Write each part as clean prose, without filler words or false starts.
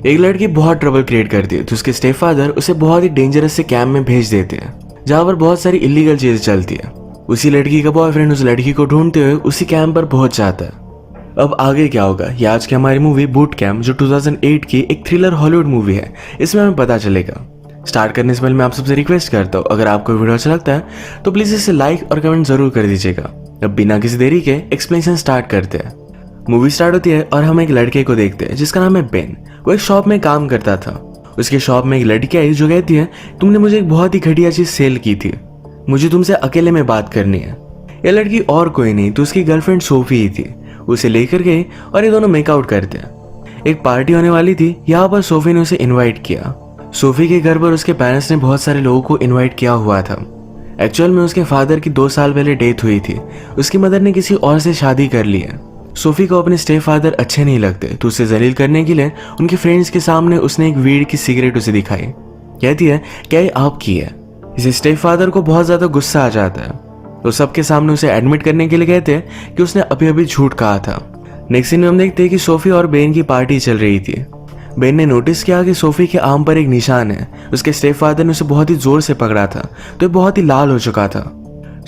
एक लड़की बहुत ट्रबल क्रिएट करती है तो उसके स्टेप फादर उसे बहुत ही डेंजरस से कैंप में भेज देते हैं जहाँ पर बहुत सारी इलीगल चीजें चलती है। उसी लड़की का बॉयफ्रेंड उस लड़की को ढूंढते हुए उसी कैंप पर पहुंच जाता है। अब आगे क्या होगा ये आज की हमारी मूवी बूट कैंप जो 2008 की एक थ्रिलर हॉलीवुड मूवी है इसमें हमें पता चलेगा। स्टार्ट करने से पहले मैं आप सबसे रिक्वेस्ट करता हूँ अगर आपको वीडियो अच्छा लगता है तो प्लीज इसे लाइक और कमेंट जरूर कर दीजिएगा। अब बिना किसी देरी के एक्सप्लेनेशन स्टार्ट करते हैं। मूवी स्टार्ट होती है और हम एक लड़के को देखते हैं जिसका नाम है बेन। वो एक शॉप में काम करता था। उसके शॉप में एक लड़की आई जो कहती है तुमने मुझे एक बहुत ही घटिया चीज सेल की थी, मुझे तुमसे अकेले में बात करनी है। यह लड़की और कोई नहीं तो उसकी गर्लफ्रेंड सोफी ही थी। उसे लेकर गए और ये दोनों मेकआउट करते हैं। एक पार्टी होने वाली थी, यहाँ पर सोफी ने उसे इनवाइट किया। सोफी के घर पर उसके पेरेंट्स ने बहुत सारे लोगों को इनवाइट किया हुआ था। एक्चुअल में उसके फादर की 2 साल पहले डेथ हुई थी। उसकी मदर ने किसी और से शादी कर ली है। सोफी को अपने स्टेप फादर अच्छे नहीं लगते तो उसे जलील करने के लिए उनके फ्रेंड्स के सामने उसने एक वीड की सिगरेट उसे दिखाई। कहती है क्या ये आपकी है। इसे स्टेप फादर को बहुत ज्यादा गुस्सा आ जाता है तो सबके सामने उसे एडमिट करने के लिए कहते हैं कि उसने अभी अभी झूठ कहा था। नेक्स्ट सीन में हम देखते हैं कि सोफी और बेन की पार्टी चल रही थी। बेन ने नोटिस किया कि सोफी के आर्म पर एक निशान है। उसके स्टेप फादर ने उसे बहुत ही जोर से पकड़ा था तो ये बहुत ही लाल हो चुका था।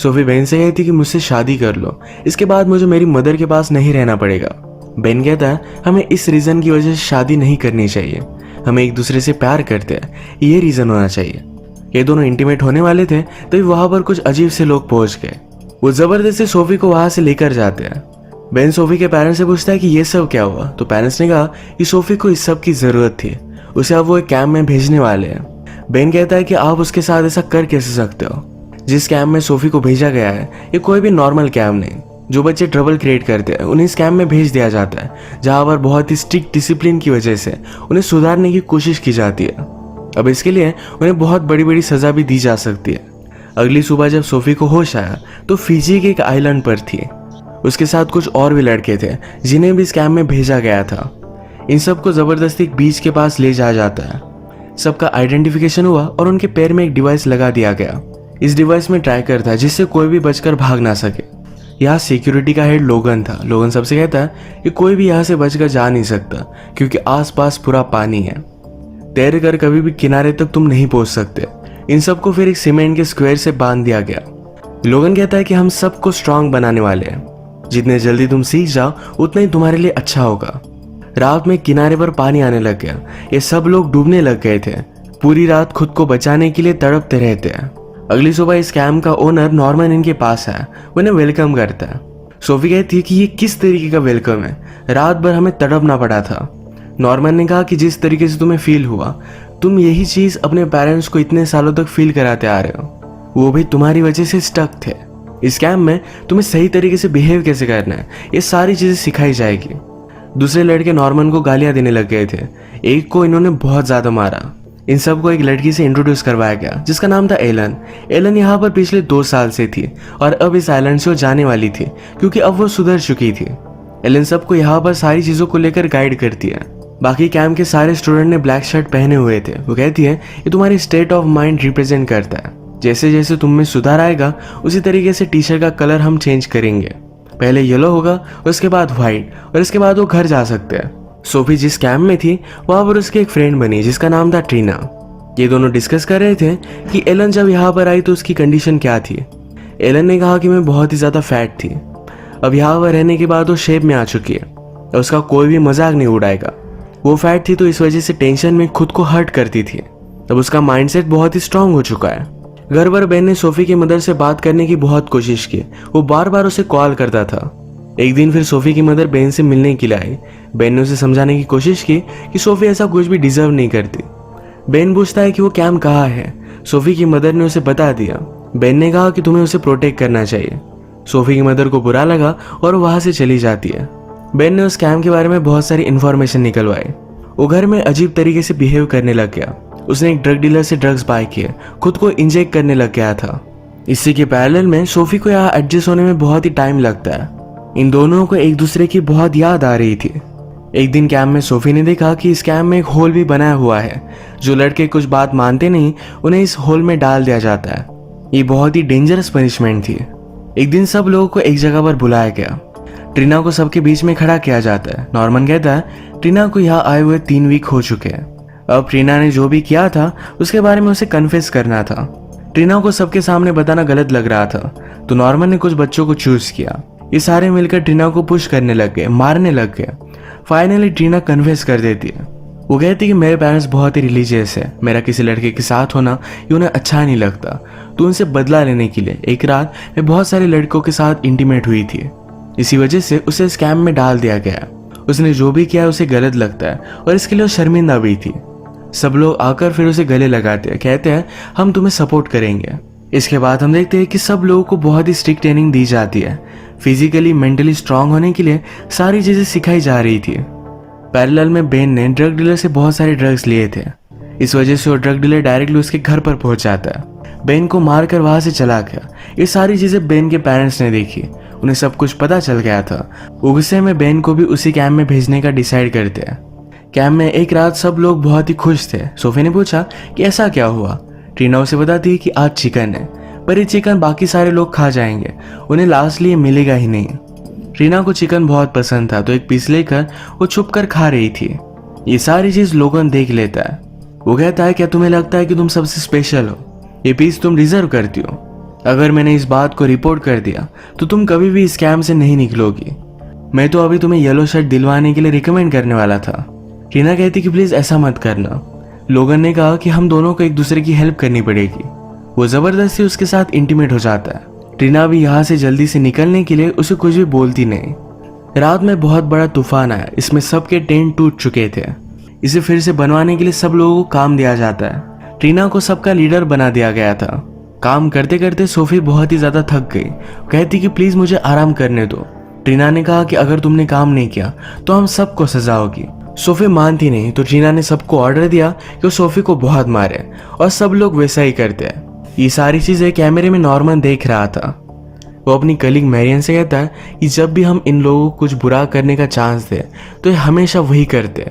सोफी बेन से कहती कि मुझसे शादी कर लो, इसके बाद मुझे मेरी मदर के पास नहीं रहना पड़ेगा। बेन कहता है हमें इस रीजन की वजह से शादी नहीं करनी चाहिए, हमें एक दूसरे से प्यार करते हैं, ये रीजन होना चाहिए। ये दोनों इंटीमेट होने वाले थे तभी वहां पर कुछ अजीब से लोग पहुंच गए। वो जबरदस्ती सोफी को वहां से लेकर जाते हैं। बेन सोफी के पेरेंट्स से पूछता है कि ये सब क्या हुआ तो पेरेंट्स ने कहा कि सोफी को इस सब की जरूरत थी, उसे अब वो एक कैंप में भेजने वाले हैं। बेन कहता है कि आप उसके साथ ऐसा कर कैसे सकते हो। जिस कैंप में सोफी को भेजा गया है ये कोई भी नॉर्मल कैंप नहीं। जो बच्चे ट्रबल क्रिएट करते हैं उन्हें इस कैंप में भेज दिया जाता है जहां पर बहुत ही स्ट्रिक्ट डिसिप्लिन की वजह से उन्हें सुधारने की कोशिश की जाती है। अब इसके लिए उन्हें बहुत बड़ी बड़ी सजा भी दी जा सकती है। अगली सुबह जब सोफी को होश आया तो फिजी के एक आइलैंड पर थी। उसके साथ कुछ और भी लड़के थे जिन्हें भी इस कैंप में भेजा गया था। इन सबको जबरदस्ती एक बीच के पास ले जाया जाता है। सबका आइडेंटिफिकेशन हुआ और उनके पैर में एक डिवाइस लगा दिया गया। इस डिवाइस में ट्रैकर था जिससे कोई भी बचकर भाग ना सके। यहाँ सिक्योरिटी का हेड लोगन था। लोगन सबसे कहता है कि कोई भी यहाँ से बचकर जा नहीं सकता क्योंकि आसपास पूरा पानी है, तैर कर कभी भी किनारे तक तुम नहीं पहुंच सकते। इन सबको फिर एक सीमेंट के स्क्वायर से बांध दिया गया। लोगन कहता है कि हम सबको स्ट्रांग बनाने वाले हैं, जितने जल्दी तुम सीख जाओ उतना ही तुम्हारे लिए अच्छा होगा। रात में किनारे पर पानी आने लग गया। ये सब लोग डूबने लग गए थे। पूरी रात खुद को बचाने के लिए तड़पते रहते हैं। अगली सुबह इस कैंप का ओनर नॉर्मन इनके पास है, वो इन्हें वेलकम करता है। सोफी कहती है कि ये किस तरीके का वेलकम है, रात भर हमें तड़पना पड़ा था। नॉर्मन ने कहा कि जिस तरीके से तुम्हें फील हुआ तुम यही चीज अपने पेरेंट्स को इतने सालों तक फील कराते आ रहे हो, वो भी तुम्हारी वजह से स्टक थे। इस कैंप में तुम्हें सही तरीके से बिहेव कैसे करना है ये सारी चीजें सिखाई जाएगी। दूसरे लड़के नॉर्मन को गालियां देने लग गए थे। एक को इन्होंने बहुत ज्यादा मारा। इन सबको एक लड़की से इंट्रोड्यूस करवाया गया जिसका नाम था एलन। एलन यहाँ पर पिछले 2 साल से थी और अब इस आइलैंड से वो जाने वाली थी क्योंकि अब वो सुधर चुकी थी। एलन सबको यहाँ पर सारी चीजों को लेकर गाइड करती है। बाकी कैंप के सारे स्टूडेंट ने ब्लैक शर्ट पहने हुए थे। वो कहती है ये तुम्हारी स्टेट ऑफ माइंड रिप्रेजेंट करता है, जैसे जैसे तुम में सुधार आएगा उसी तरीके से टी शर्ट का कलर हम चेंज करेंगे। पहले येलो होगा, उसके बाद व्हाइट और इसके बाद वो घर जा सकते हैं। सोफी जिस कैंप में थी वहां पर उसकी एक फ्रेंड बनी जिसका नाम था ट्रीना। ये दोनों डिस्कस कर रहे थे कि एलन जब यहाँ पर आई तो उसकी कंडीशन क्या थी। एलन ने कहा कि मैं बहुत ही ज्यादा फैट थी, अब यहाँ पर रहने के बाद वो शेप में आ चुकी है और उसका कोई भी मजाक नहीं उड़ाएगा। वो फैट थी तो इस वजह से टेंशन में खुद को हर्ट करती थी। अब उसका माइंडसेट बहुत ही स्ट्रांग हो चुका है। घर पर बेन ने सोफी की मदर से बात करने की बहुत कोशिश की। वो बार बार उसे कॉल करता था। एक दिन फिर सोफी की मदर बेन से मिलने के लिए आई। बेन ने उसे समझाने की कोशिश की कि सोफी ऐसा कुछ भी डिजर्व नहीं करती। बेन पूछता है कि वो कैंप कहाँ है। सोफी की मदर ने उसे बता दिया। बेन ने कहा कि तुम्हें उसे प्रोटेक्ट करना चाहिए। सोफी की मदर को बुरा लगा और वहां से चली जाती है। बेन ने उस कैंप के बारे में बहुत सारी इंफॉर्मेशन निकलवाई। वो घर में अजीब तरीके से बिहेव करने लग गया। उसने एक ड्रग डीलर से ड्रग्स बाय किए, खुद को इंजेक्ट करने लग गया था। इसी के पैरेलल में सोफी को यहाँ एडजस्ट होने में बहुत ही टाइम लगता है। इन दोनों को एक दूसरे की बहुत याद आ रही थी। एक दिन कैंप में सोफी ने देखा कि इस कैंप में एक होल भी बनाया हुआ है। जो लड़के कुछ बात मानते नहीं उन्हें इस होल में डाल दिया जाता है। ये बहुत ही डेंजरस पनिशमेंट थी। एक दिन सब लोगों को एक जगह पर बुलाया गया। ट्रीना को सबके बीच में खड़ा किया जाता है। नॉर्मन कहता है ट्रीना को यहाँ आए हुए 3 वीक हो चुके हैं। अब ट्रीना ने जो भी किया था उसके बारे में उसे कन्फेस करना था। ट्रीना को सबके सामने बताना गलत लग रहा था, तो नॉर्मन ने कुछ बच्चों को चूज किया। ये सारे मिलकर ट्रीना को पुश करने लग गए, मारने लग गए। फाइनली ट्रीना कन्फेस कर देती है। वो कहती है कि मेरे पेरेंट्स बहुत ही रिलीजियस है, मेरा किसी लड़के के साथ होना ये उन्हें अच्छा नहीं लगता, तो उनसे बदला लेने के लिए एक रात में बहुत सारे लड़कों के साथ इंटीमेट हुई थी। इसी वजह से उसे स्कैम में डाल दिया गया। उसने जो भी किया उसे गलत लगता है और इसके लिए वो शर्मिंदा भी थी। सब लोग आकर फिर उसे गले लगाते हैं, कहते हैं हम तुम्हें सपोर्ट करेंगे। इसके बाद हम देखते हैं कि सब लोगों को बहुत ही स्ट्रिक्ट ट्रेनिंग दी जाती है। फिजिकली मेंटली स्ट्रांग होने के लिए सारी चीजें सिखाई जा रही थी। पैरेलल में बेन ने ड्रग डीलर से बहुत सारे ड्रग्स लिए थे। इस वजह से वो ड्रग डीलर डायरेक्टली उसके घर पर पहुंच जाता है। बेन को मारकर वहां से चला गया। ये सारी चीजें बेन के पेरेंट्स ने देखी, उन्हें सब कुछ पता चल गया था। गुस्से में बेन को भी उसी कैंप में भेजने का डिसाइड करते हैं। कैंप में एक रात सब लोग बहुत ही खुश थे। सोफी ने पूछा कि ऐसा क्या हुआ। ट्रीना उसे बताती है कि आज चिकन है, पर ये चिकन बाकी सारे लोग खा जाएंगे, उन्हें लास्टली ये मिलेगा ही नहीं। ट्रीना को चिकन बहुत पसंद था, तो एक पीस लेकर वो छुप कर खा रही थी। ये सारी चीज लोगन देख लेता है। वो कहता है क्या तुम्हें लगता है कि तुम सबसे स्पेशल हो, ये पीस तुम डिजर्व करती हो। अगर मैंने इस बात को रिपोर्ट कर दिया तो तुम कभी भी इस कैंप से नहीं निकलोगी। मैं तो अभी तुम्हें येलो शर्ट दिलवाने के लिए रिकमेंड करने वाला था। ट्रीना कहती कि प्लीज ऐसा मत करना। लोगन ने कहा कि हम दोनों को एक दूसरे की हेल्प करनी पड़ेगी। वो जबरदस्ती उसके साथ इंटीमेट हो जाता है। ट्रीना भी यहाँ से जल्दी से निकलने के लिए उसे कुछ भी बोलती नहीं। रात में बहुत बड़ा तूफान आया, इसमें सबके टेंट टूट चुके थे। इसे फिर से बनवाने के लिए सब लोगों को काम दिया जाता है। ट्रीना को सबका लीडर बना दिया गया था। काम करते करते सोफी बहुत ही ज्यादा थक गई। कहती कि प्लीज मुझे आराम करने दो। ट्रीना ने कहा कि अगर तुमने काम नहीं किया तो हम सबको सजा होगी। सोफी मानती नहीं, तो ट्रीना ने सबको ऑर्डर दिया कि वो सोफी को बहुत मारे, और सब लोग वैसा ही करते हैं। ये सारी चीजें कैमरे में नॉर्मन देख रहा था। वो अपनी कलीग मैरियन से कहता है कि जब भी हम इन लोगों को कुछ बुरा करने का चांस दे तो ये हमेशा वही करते,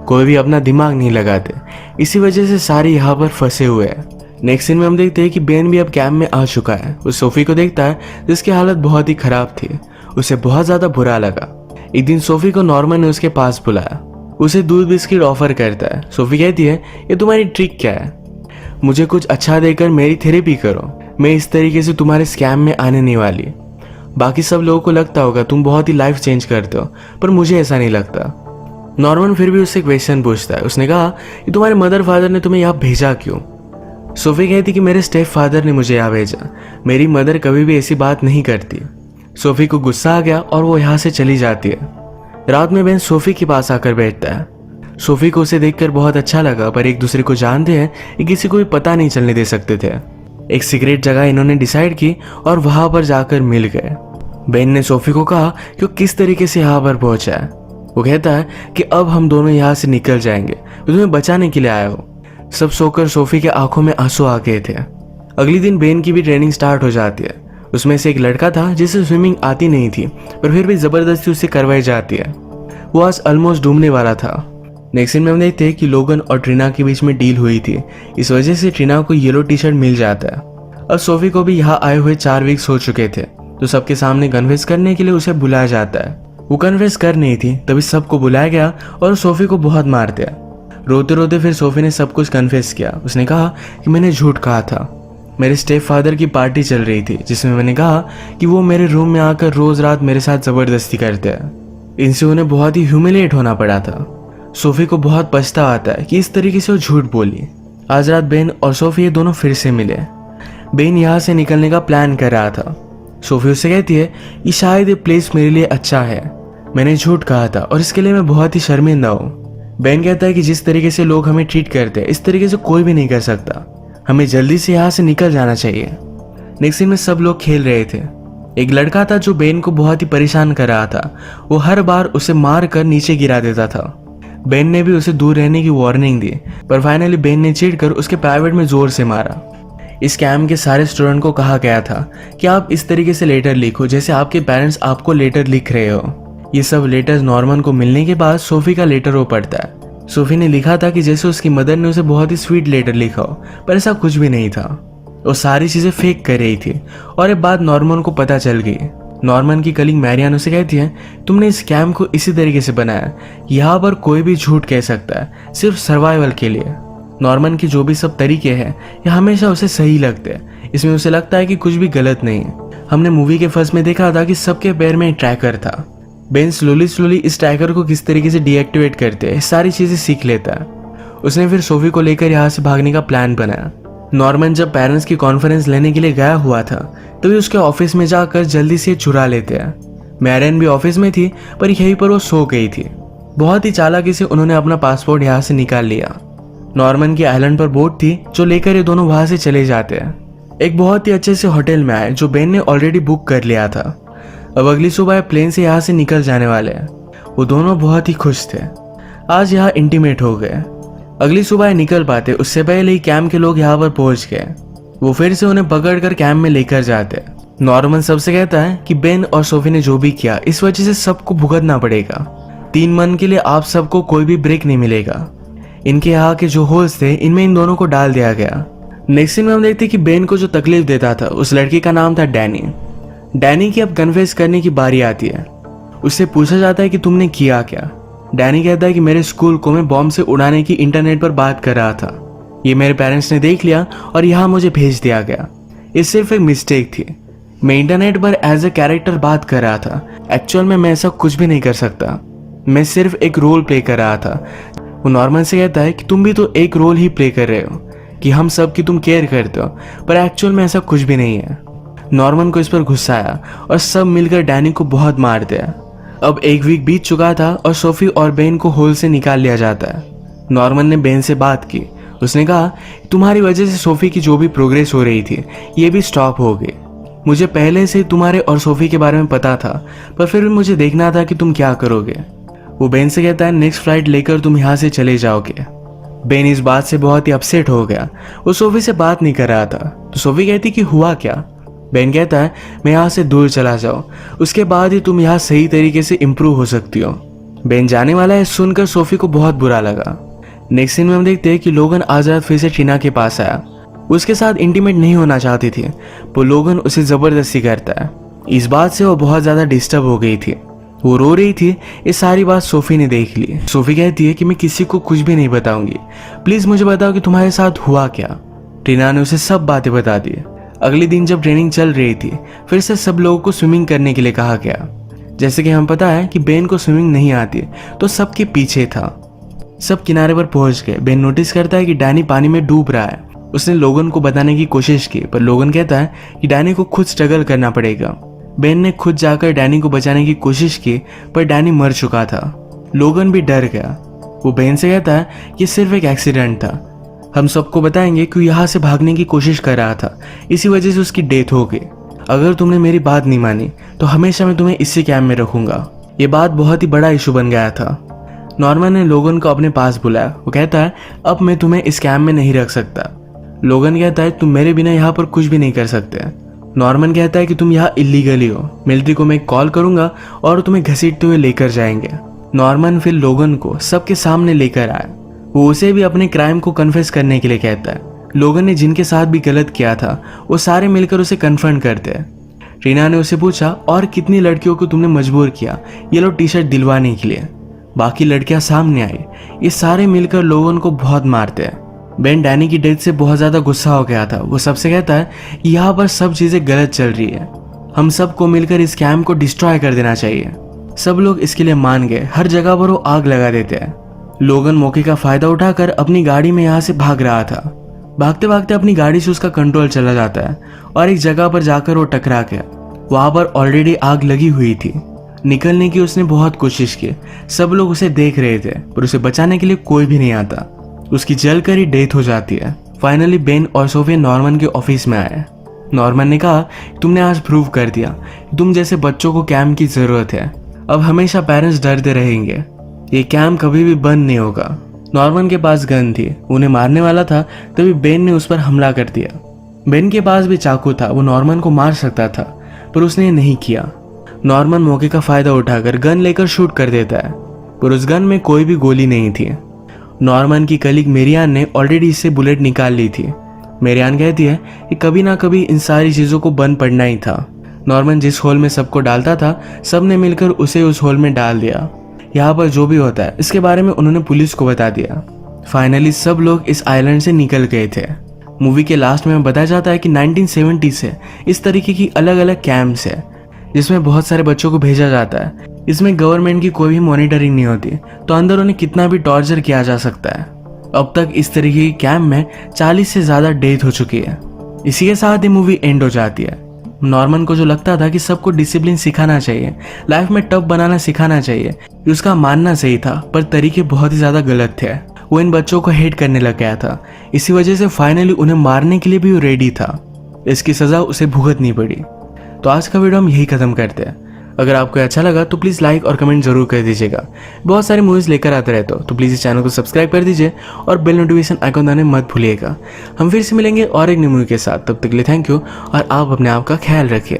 कोई भी अपना दिमाग नहीं लगाते। इसी वजह से सारे यहाँ पर फंसे हुए हैं। नेक्स्ट सीन में हम देखते हैं कि बेन भी अब कैंप में आ चुका है। वो सोफी को देखता है जिसकी हालत बहुत ही खराब थी। उसे बहुत ज्यादा बुरा लगा। एक दिन सोफी को नॉर्मन ने उसके पास बुलाया। उसे दूध बिस्किट ऑफर करता है। सोफी कहती है ये तुम्हारी ट्रिक क्या है, मुझे कुछ अच्छा देकर मेरी थेरेपी करो, मैं इस तरीके से तुम्हारे स्कैम में आने नहीं वाली। बाकी सब लोगों को लगता होगा तुम बहुत ही लाइफ चेंज करते हो, पर मुझे ऐसा नहीं लगता। नॉर्मन फिर भी उससे क्वेश्चन पूछता है। उसने कहा कि तुम्हारे मदर फादर ने तुम्हें यहाँ भेजा क्यों। सोफी कहती कि मेरे स्टेप फादर ने मुझे यहाँ भेजा, मेरी मदर कभी भी ऐसी बात नहीं करती। सोफी को गुस्सा आ गया और वो यहाँ से चली जाती है। रात में बेन सोफी के पास आकर बैठता है। सोफी को उसे देखकर बहुत अच्छा लगा, पर एक दूसरे को जानते हैं कि किसी को भी पता नहीं चलने दे सकते थे। एक सीक्रेट जगह इन्होंने डिसाइड की और वहां पर जाकर मिल गए। बेन ने सोफी को कहा कि वो किस तरीके से यहाँ पर पहुंचा है। वो कहता है कि अब हम दोनों यहाँ से निकल जाएंगे, तो तुम्हें बचाने के लिए आया हो। सब सोकर सोफी के आंखों में आंसू आ गए थे। अगले दिन बेन की भी ट्रेनिंग स्टार्ट हो जाती है। उसमें से एक लड़का था जिसे स्विमिंग आती नहीं थी, पर फिर भी जबरदस्ती उसे करवाई जाती है। वो आज ऑलमोस्ट डूबने वाला था। नेक्स्ट सीन में हम देखते हैं कि लोगन और ट्रीना के बीच में डील हुई थी। इस वजह से ट्रीना को येलो टी शर्ट मिल जाता है। अब सोफी को भी यहाँ आए हुए 4 वीक्स हो चुके थे, तो सबके सामने कन्फेस करने के लिए उसे बुलाया जाता है। वो कन्फेस कर नहीं थी, तभी सबको बुलाया गया और सोफी को बहुत मार दिया। रोते रोते फिर सोफी ने सब कुछ कन्फेस किया। उसने कहा कि मैंने झूठ कहा था। मेरे स्टेप फादर की पार्टी चल रही थी, जिसमें मैंने कहा कि वो मेरे रूम में आकर रोज रात मेरे साथ जबरदस्ती करते हैं। इनसे उन्हें बहुत ही ह्यूमिलिएट होना पड़ा था। सोफी को बहुत पछतावा आता है कि इस तरीके से वो झूठ बोली। आज रात बेन और सोफी ये दोनों फिर से मिले। बेन यहाँ से निकलने का प्लान कर रहा था। सोफी उससे कहती है कि शायद ये प्लेस मेरे लिए अच्छा है, मैंने झूठ कहा था और इसके लिए मैं बहुत ही शर्मिंदा हूँ। बेन कहता है कि जिस तरीके से लोग हमें ट्रीट करते हैं इस तरीके से कोई भी नहीं कर सकता, हमें जल्दी से यहाँ से निकल जाना चाहिए। नेक्स्ट सीन में सब लोग खेल रहे थे। एक लड़का था जो बेन को बहुत ही परेशान कर रहा था। वो हर बार उसे मार कर नीचे गिरा देता था। बेन ने भी उसे दूर रहने की वार्निंग दी, पर फाइनली बेन ने चिढ़कर उसके प्राइवेट में जोर से मारा। इस कैंप के सारे स्टूडेंट को कहा गया था कि आप इस तरीके से लेटर लिखो जैसे आपके पेरेंट्स आपको लेटर लिख रहे हो। ये सब लेटर्स नॉर्मन को मिलने के बाद सोफी का लेटर वो पढ़ता है। सोफी ने लिखा था कि जैसे उसकी मदर ने उसे बहुत ही स्वीट लेटर लिखा हो, पर ऐसा कुछ भी नहीं था। वो सारी चीजें फेक कर रही थी और ये बात नॉर्मन को पता चल गई। नॉर्मन की कलीग मैरियान उसे कहती है, तुमने इस कैम्प को इसी तरीके से बनाया, यहाँ पर कोई भी झूठ कह सकता है, सिर्फ सर्वाइवल के लिए। नॉर्मन की जो भी सब तरीके हैं ये हमेशा उसे सही लगते हैं, इसमें उसे लगता है कि कुछ भी गलत नहीं है। हमने मूवी के फर्स्ट में देखा था कि सबके पैर में एक ट्रैकर था। बेन स्लोली इस ट्रैकर को किस तरीके से डीएक्टिवेट करते हैं सारी चीजें सीख लेता है। उसने फिर सोफी को लेकर यहाँ से भागने का प्लान बनाया। नॉर्मन जब पेरेंट्स की कॉन्फ्रेंस लेने के लिए गया हुआ था तभी उसके ऑफिस में जाकर जल्दी से चुरा लेते हैं। मैरियन भी ऑफिस में थी पर यहीं पर वो सो गई थी। बहुत ही चालाकी से उन्होंने अपना पासपोर्ट यहाँ से निकाल लिया। नॉर्मन की आइलैंड पर बोट थी जो लेकर ये दोनों वहां से चले जाते हैं। एक बहुत ही अच्छे से होटल में आए जो बेन ने ऑलरेडी बुक कर लिया था। अब अगली सुबह प्लेन से यहाँ से निकल जाने वाले हैं। वो दोनों बहुत ही खुश थे, आज यहाँ इंटीमेट हो गए। अगली सुबह निकल पाते उससे पहले ही कैम्प के लोग यहाँ पर पहुंच गए। वो फिर से उन्हें पकड़कर कैम्प में लेकर जाते। नॉर्मन सबसे कहता है कि बेन और सोफी ने जो भी किया इस वजह से सबको भुगतना पड़ेगा। 3 मंथ के लिए आप सबको कोई भी ब्रेक नहीं मिलेगा। इनके यहाँ के जो होल्स थे इनमें इन दोनों को डाल दिया गया। नेक्स्ट सीन में हम देखते कि बेन को जो तकलीफ देता था उस लड़के का नाम था डैनी। डैनी की अब कन्फेस करने की बारी आती है। उससे पूछा जाता है कि तुमने किया क्या। डैनी कहता है कि मेरे स्कूल को मैं बॉम्ब से उड़ाने की इंटरनेट पर बात कर रहा था, ये मेरे पेरेंट्स ने देख लिया और यहाँ मुझे भेज दिया गया। ये सिर्फ एक मिस्टेक थी। मैं इंटरनेट पर एज ए कैरेक्टर बात कर रहा था, एक्चुअल में मैं ऐसा कुछ भी नहीं कर सकता। मैं सिर्फ एक रोल प्ले कर रहा था। वो नॉर्मन से कहता है कि तुम भी तो एक रोल ही प्ले कर रहे हो, कि हम सब की तुम केयर करते हो, पर एक्चुअल में ऐसा कुछ भी नहीं है। नॉर्मन को इस पर गुस्सा आया और सब मिलकर डैनी को बहुत मारते हैं। अब 1 वीक बीत चुका था और सोफी और बेन को होल से निकाल लिया जाता है। नॉर्मन ने बेन से बात की। उसने कहा तुम्हारी वजह से सोफी की जो भी प्रोग्रेस हो रही थी ये भी स्टॉप हो गई। मुझे पहले से तुम्हारे और सोफी के बारे में पता था, पर फिर भी मुझे देखना था कि तुम क्या करोगे। वो बेन से कहता है नेक्स्ट फ्लाइट लेकर तुम यहाँ से चले जाओगे। बेन इस बात से बहुत ही अपसेट हो गया। वो सोफी से बात नहीं कर रहा था, तो सोफी कहती कि हुआ क्या। बेन कहता है मैं यहाँ से दूर चला जाऊँ, उसके बाद ही तुम यहाँ सही तरीके से इम्प्रूव हो सकती हो। बेन जाने वाला है सुनकर सोफी को बहुत बुरा लगा। नेक्स्ट सीन में हम देखते हैं कि लोगन आज रात फिर से टीना के पास आया। उसके साथ इंटीमेट नहीं होना चाहती थी, वो लोगन उसे जबरदस्ती करता है। इस बात से वो बहुत ज्यादा डिस्टर्ब हो गई थी, वो रो रही थी। ये सारी बात सोफी ने देख ली। सोफी कहती है कि मैं किसी को कुछ भी नहीं बताऊंगी, प्लीज मुझे बताओ कि तुम्हारे साथ हुआ क्या। टीना ने उसे सब बातें बता दी। अगले दिन जब ट्रेनिंग चल रही थी फिर से सब लोगों को स्विमिंग करने के लिए कहा गया। जैसे कि हम पता है कि बेन को स्विमिंग नहीं आती तो सबके पीछे था। सब किनारे पर पहुंच गए। बेन नोटिस करता है कि डैनी पानी में डूब रहा है। उसने लोगन को बताने की कोशिश की पर लोगन कहता है कि डैनी को खुद स्ट्रगल करना पड़ेगा। बेन ने खुद जाकर डैनी को बचाने की कोशिश की पर डैनी मर चुका था। लोगन भी डर गया। वो बेन से कहता है कि सिर्फ एक एक्सीडेंट था, हम सबको बताएंगे कि यहाँ से भागने की कोशिश कर रहा था, इसी वजह से उसकी डेथ हो गई। अगर तुमने मेरी बात नहीं मानी तो हमेशा मैं तुम्हें इसी कैम्प में रखूंगा। ये बात बहुत ही बड़ा इशू बन गया था। नॉर्मन ने लोगन को अपने पास बुलाया। वो कहता है अब मैं तुम्हें इस कैम्प में नहीं रख सकता। लोगन कहता है तुम मेरे बिना यहाँ पर कुछ भी नहीं कर सकते। नॉर्मन कहता है कि तुम यहाँ इलीगली हो, मिलिट्री को मैं कॉल करूंगा और तुम्हें घसीटते हुए लेकर जाएंगे। नॉर्मन फिर लोगन को सबके सामने लेकर आया। वो उसे भी अपने क्राइम को कन्फेस करने के लिए कहता है। लोगन ने जिनके साथ भी गलत किया था वो सारे मिलकर उसे कन्फ्रंट करते हैं। रीना ने उसे पूछा और कितनी लड़कियों को तुमने मजबूर किया येलो टी शर्ट दिलवाने के लिए। बाकी लड़कियां सामने आई। ये सारे मिलकर लोगन को बहुत मारते हैं। बेन डैनी की डेथ से बहुत ज्यादा गुस्सा हो गया था। वो सबसे कहता है यहाँ पर सब चीजें गलत चल रही है, हम सबको मिलकर इस कैम्प को डिस्ट्रॉय कर देना चाहिए। सब लोग इसके लिए मान गए। हर जगह पर वो आग लगा देते हैं। लोगन मौके का फायदा उठाकर अपनी गाड़ी में यहाँ से भाग रहा था। भागते भागते अपनी गाड़ी से उसका कंट्रोल चला जाता है और एक जगह पर जाकर वो टकरा गया। वहां पर ऑलरेडी आग लगी हुई थी। निकलने की उसने बहुत कोशिश की। सब लोग उसे देख रहे थे पर उसे बचाने के लिए कोई भी नहीं आता। उसकी जलकर ही डेथ हो जाती है। फाइनली बेन और सोफी नॉर्मन के ऑफिस में आए। नॉर्मन ने कहा तुमने आज प्रूव कर दिया तुम जैसे बच्चों को कैम्प की जरूरत है। अब हमेशा पेरेंट्स डरते रहेंगे, ये कैम्प कभी भी बंद नहीं होगा। नॉर्मन के पास गन थी, उन्हें मारने वाला था तभी बेन ने उस पर हमला कर दिया। बेन के पास भी चाकू था, वो नॉर्मन को मार सकता था पर उसने ये नहीं किया। नॉर्मन मौके का फायदा उठाकर गन लेकर शूट कर देता है पर उस गन में कोई भी गोली नहीं थी। नॉर्मन की कलीग मेरियान ने ऑलरेडी इससे बुलेट निकाल ली थी। मेरियान कहती है कि कभी ना कभी इन सारी चीजों को बंद पड़ना ही था। नॉर्मन जिस होल में सबको डालता था सब ने मिलकर उसे उस होल में डाल दिया। यहाँ पर जो भी होता है इसके बारे में उन्होंने पुलिस को बता दिया। फाइनली सब लोग इस आइलैंड से निकल गए थे। मूवी के लास्ट में बताया जाता है कि 1970 से इस तरीके की अलग अलग कैंप्स है जिसमें बहुत सारे बच्चों को भेजा जाता है। इसमें गवर्नमेंट की कोई भी मॉनिटरिंग नहीं होती, तो अंदर उन्हें कितना भी टॉर्चर किया जा सकता है। अब तक इस तरीके की कैंप में 40 से ज्यादा डेथ हो चुकी है। इसी के साथ ही मूवी एंड हो जाती है। नॉर्मन को जो लगता था कि सबको डिसिप्लिन सिखाना चाहिए, लाइफ में टफ बनाना सिखाना चाहिए, उसका मानना सही था, पर तरीके बहुत ही ज्यादा गलत थे। वो इन बच्चों को हेट करने लग गया था। इसी वजह से फाइनली उन्हें मारने के लिए भी वो रेडी था। इसकी सजा उसे भुगतनी पड़ी। तो आज का वीडियो हम यही खत्म करते हैं। अगर आपको अच्छा लगा तो प्लीज़ लाइक और कमेंट जरूर कर दीजिएगा। बहुत सारी मूवीज़ लेकर आते रहते हो, तो प्लीज़ इस चैनल को सब्सक्राइब कर दीजिए और बेल नोटिफिकेशन आइकन दबाना मत भूलिएगा। हम फिर से मिलेंगे और एक न्यू मूवी के साथ। तब तक के लिए थैंक यू और आप अपने आप का ख्याल रखिए।